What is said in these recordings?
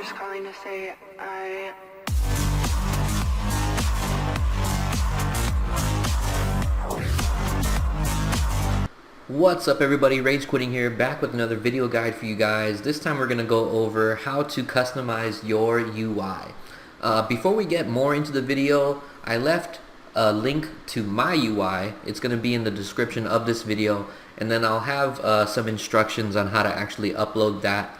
just calling to say I... What's up everybody, Rage Quitting here, back with another video guide for you guys. This time we're going to go over how to customize your UI. Before we get more into the video, I left a link to my UI. It's going to be in the description of this video, and then I'll have some instructions on how to actually upload that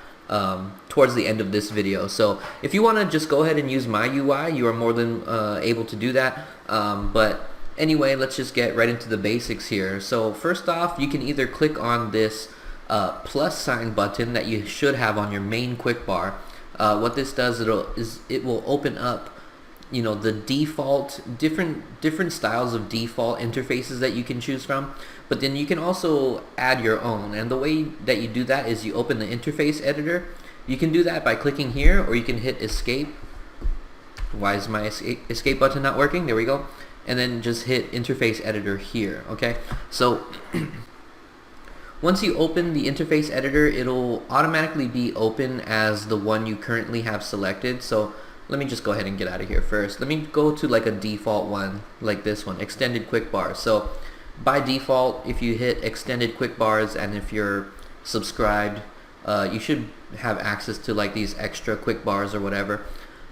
towards the end of this video. So if you want to just go ahead and use my UI, you are more than able to do that. But anyway, let's just get right into the basics here. So first off, you can either click on this plus sign button that you should have on your main quick bar. What this does, it will open up, you know, the default different styles of default interfaces that you can choose from, but then you can also add your own. And the way that you do that is you open the interface editor. You can do that by clicking here, or you can hit escape. Why is my escape button not working? There we go. And then just hit interface editor here. Okay, so once you open the interface editor, it'll automatically be open as the one you currently have selected. So let me just go ahead and get out of here first. Let me go to like a default one, like this one, extended quick bars. So by default, if you hit extended quick bars and if you're subscribed, you should have access to like these extra quick bars or whatever.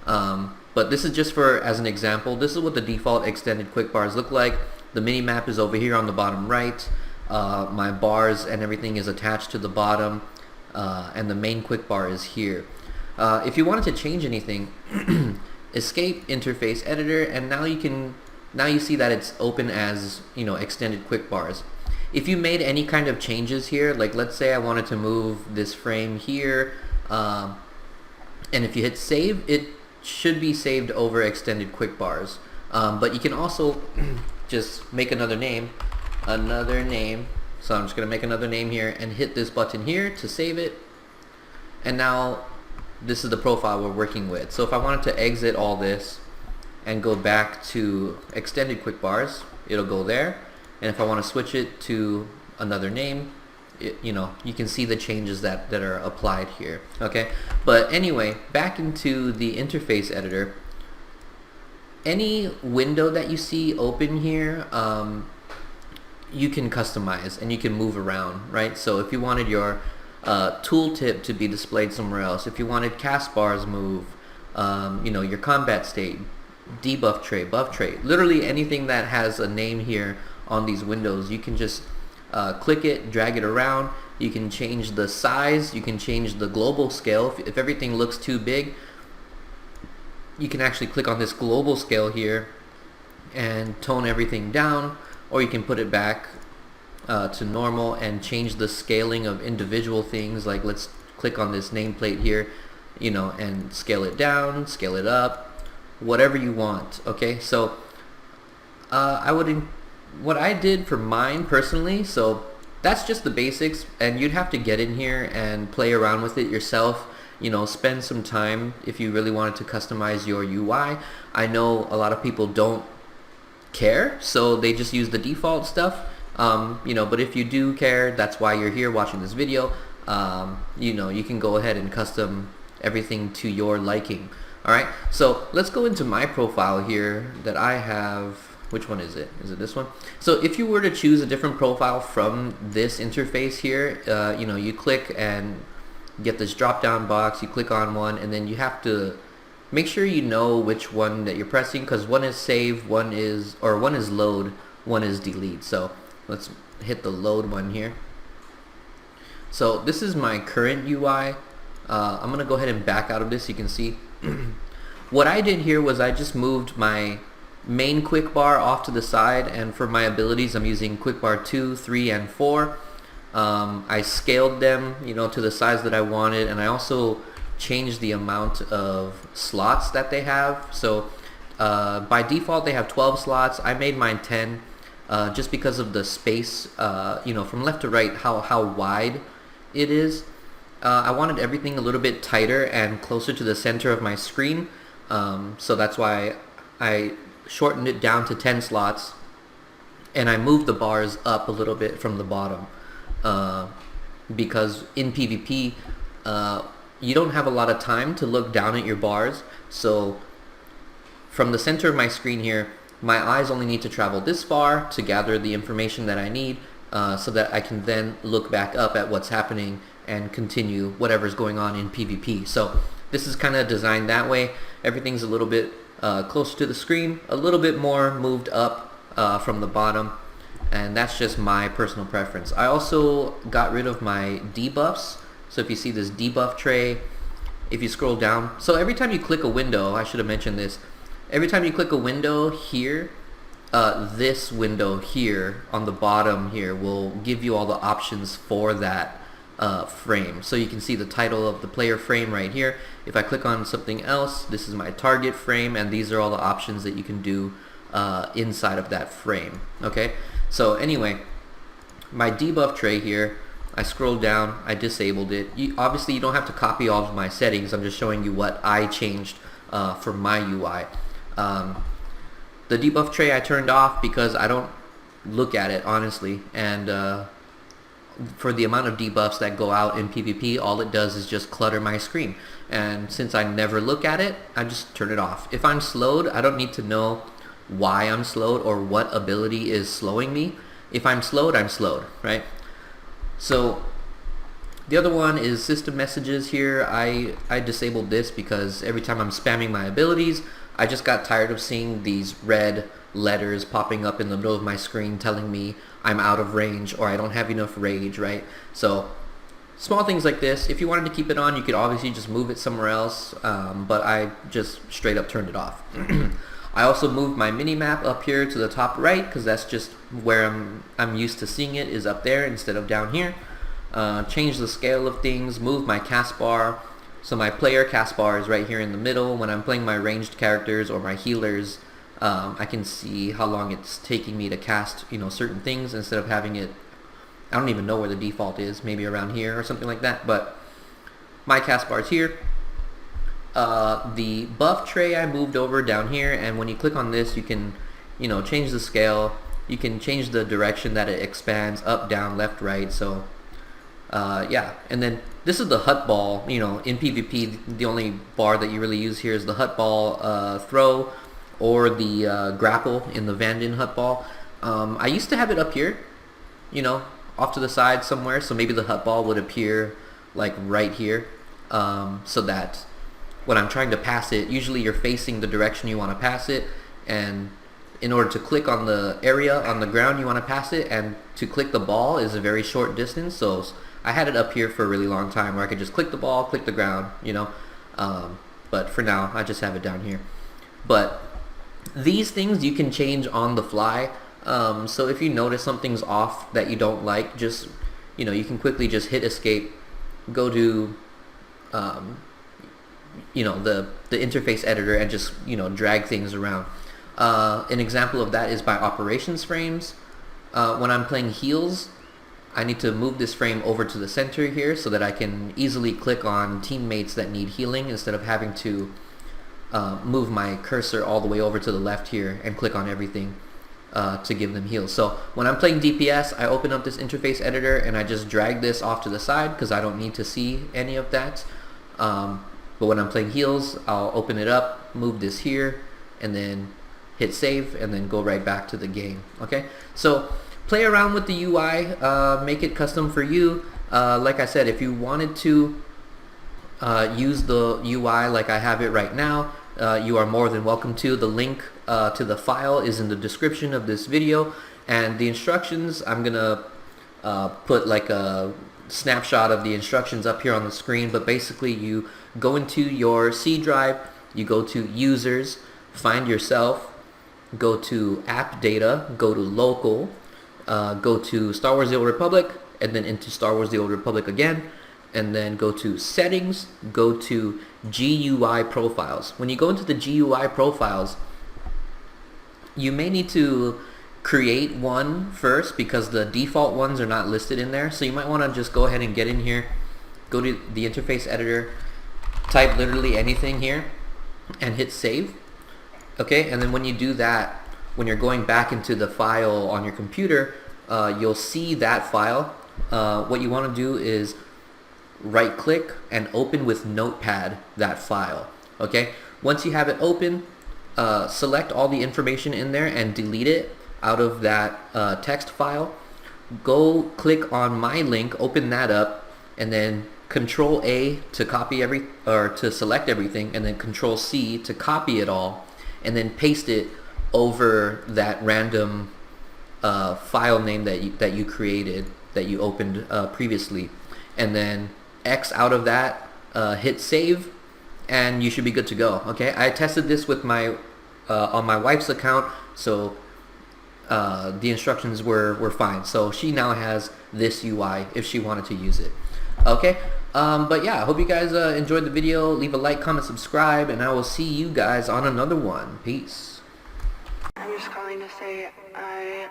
But this is just for as an example. This is what the default extended quick bars look like. The mini map is over here on the bottom right. My bars and everything is attached to the bottom, and the main quick bar is here. If you wanted to change anything, escape interface editor, and now you see that it's open as, you know, extended quick bars. If you made any kind of changes here, like let's say I wanted to move this frame here, and if you hit save, it should be saved over extended quick bars. But you can also just make another name. So I'm just gonna make another name here and hit this button here to save it. And now this is the profile we're working with. So if I wanted to exit all this and go back to extended quick bars, it'll go there. And if I want to switch it to another name, you know, you can see the changes that are applied here. Okay, but anyway, back into the interface editor. Any window that you see open here, you can customize and you can move around, right? So if you wanted your tooltip to be displayed somewhere else, if you wanted cast bars move, you know, your combat state, debuff tray, buff tray, literally anything that has a name here on these windows, you can just click it, drag it around. You can change the size, you can change the global scale. If everything looks too big, you can actually click on this global scale here and tone everything down, or you can put it back to normal and change the scaling of individual things. Like let's click on this nameplate here, you know, and scale it down, scale it up, whatever you want. Okay, so what I did for mine personally, so that's just the basics, and you'd have to get in here and play around with it yourself. You know, spend some time if you really wanted to customize your UI. I know a lot of people don't care, so they just use the default stuff. You know, but if you do care, that's why you're here watching this video. You know, you can go ahead and custom everything to your liking. Alright, so let's go into my profile here that I have. Which one is it? Is it this one? So if you were to choose a different profile from this interface here, you know, you click and get this drop down box, you click on one, and then you have to make sure you know which one that you're pressing, because one is save, one is load, one is delete. So let's hit the load one here. So this is my current UI. I'm gonna go ahead and back out of this. You can see what I did here was I just moved my main quick bar off to the side, and for my abilities I'm using quick bar 2, 3, and 4. I scaled them, you know, to the size that I wanted, and I also changed the amount of slots that they have. So by default they have 12 slots. I made mine 10 just because of the space, you know, from left to right, how wide it is. I wanted everything a little bit tighter and closer to the center of my screen, so that's why I shortened it down to 10 slots, and I moved the bars up a little bit from the bottom, because in PvP you don't have a lot of time to look down at your bars. So from the center of my screen here, my eyes only need to travel this far to gather the information that I need, so that I can then look back up at what's happening and continue whatever's going on in PvP. So this is kind of designed that way. Everything's a little bit closer to the screen, a little bit more moved up from the bottom, and that's just my personal preference. I also got rid of my debuffs. So if you see this debuff tray, if you scroll down, so every time you click a window, I should have mentioned this, every time you click a window here, this window here on the bottom here will give you all the options for that frame. So you can see the title of the player frame right here. If I click on something else, this is my target frame, and these are all the options that you can do inside of that frame. Okay, so anyway, my debuff tray here, I scrolled down, I disabled it. Obviously you don't have to copy all of my settings, I'm just showing you what I changed for my UI. The debuff tray I turned off because I don't look at it, honestly, and for the amount of debuffs that go out in PvP, all it does is just clutter my screen. And since I never look at it, I just turn it off. If I'm slowed, I don't need to know why I'm slowed or what ability is slowing me. If I'm slowed, right? So the other one is system messages here. I disabled this because every time I'm spamming my abilities, I just got tired of seeing these red letters popping up in the middle of my screen telling me I'm out of range or I don't have enough rage, right? So small things like this, if you wanted to keep it on, you could obviously just move it somewhere else, but I just straight up turned it off. I also moved my mini-map up here to the top right because that's just where I'm used to seeing it, is up there instead of down here. Change the scale of things, move my cast bar. So my player cast bar is right here in the middle. When I'm playing my ranged characters or my healers, I can see how long it's taking me to cast, certain things instead of having it, I don't even know where the default is, maybe around here or something like that, but my cast bar is here. The buff tray I moved over down here, and when you click on this, you can, change the scale, you can change the direction that it expands, up, down, left, right, so yeah. And then this is the hut ball. In PvP, the only bar that you really use here is the hut ball throw or the grapple in the Vandin hut ball. I used to have it up here, off to the side somewhere, so maybe the hut ball would appear like right here, so that when I'm trying to pass it, usually you're facing the direction you want to pass it, and in order to click on the area on the ground you want to pass it, and to click the ball is a very short distance. So I had it up here for a really long time where I could just click the ball, click the ground, but for now I just have it down here. But these things you can change on the fly, so if you notice something's off that you don't like, just you can quickly just hit escape, go to the interface editor, and just drag things around. An example of that is by operations frames. When I'm playing heals, I need to move this frame over to the center here so that I can easily click on teammates that need healing instead of having to move my cursor all the way over to the left here and click on everything to give them heals. So when I'm playing DPS, I open up this interface editor and I just drag this off to the side because I don't need to see any of that. But when I'm playing heals, I'll open it up, move this here, and then hit save, and then go right back to the game. Okay, so play around with the UI, make it custom for you. Like I said, if you wanted to use the UI like I have it right now, you are more than welcome to. The link to the file is in the description of this video, and the instructions, I'm gonna put like a snapshot of the instructions up here on the screen. But basically, you go into your C drive, you go to users, find yourself, go to app data, go to local, go to Star Wars The Old Republic, and then into Star Wars The Old Republic again, and then go to settings, go to GUI profiles. When you go into the GUI profiles, you may need to create one first because the default ones are not listed in there. So you might want to just go ahead and get in here, go to the interface editor, type literally anything here, and hit save. Okay, and then when you do that, when you're going back into the file on your computer, you'll see that file. What you want to do is right click and open with Notepad that file. Okay, once you have it open, select all the information in there and delete it out of that text file. Go click on my link, open that up, and then Control A to copy to select everything, and then Control C to copy it all, and then paste it over that random file name that you created, that you opened previously, and then X out of that, hit save, and you should be good to go. Okay, I tested this with my on my wife's account, so the instructions were fine. So she now has this UI if she wanted to use it. Okay, but yeah, I hope you guys enjoyed the video. Leave a like, comment, subscribe, and I will see you guys on another one. Peace. I'm just calling to say I